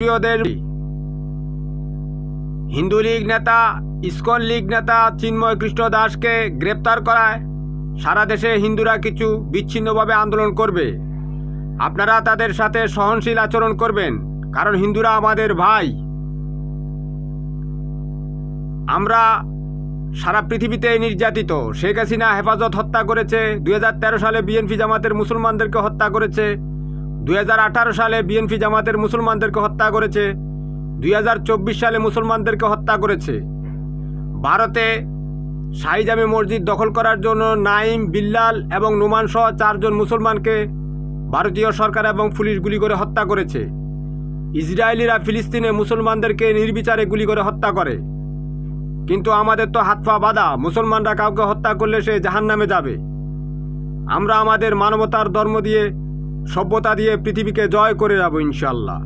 ভারতীয়দের হিন্দু লীগ নেতা, ইসকন লীগ নেতা চিন্ময় কৃষ্ণ দাসকে গ্রেপ্তার করায় সারা দেশে হিন্দুরা কিছু বিচ্ছিন্নভাবে আন্দোলন করবে। আপনারা তাদের সাথে সহনশীল আচরণ করবেন, কারণ হিন্দুরা আমাদের ভাই। আমরা সারা পৃথিবীতে নির্যাতিত। শেখ হাসিনা হেফাজত হত্যা করেছে, 2013 সালে বিএনপি জামাতের মুসলমানদেরকে হত্যা করেছে, 2018 সালে বিএনপি জামাতের মুসলমানদেরকে হত্যা করেছে, 2024 সালে মুসলমানদেরকে হত্যা করেছে। ভারতে শাহী জামে মসজিদ দখল করার জন্য নাইম, বিল্লাল এবং নোমান সহ 4 জন মুসলমানকে ভারতীয় সরকার এবং পুলিশ গুলি করে হত্যা করেছে। ইসরায়েলিরা ফিলিস্তিনে মুসলমানদেরকে নির্বিচারে গুলি করে হত্যা করে। কিন্তু আমাদের তো হাত পা বাঁধা, মুসলমানরা কাউকে হত্যা করলে সে জাহান্নামে যাবে। আমরা আমাদের মানবতার ধর্ম দিয়ে, সভ্যতা দিয়ে পৃথিবীকে জয় করে যাব ইনশাআল্লাহ।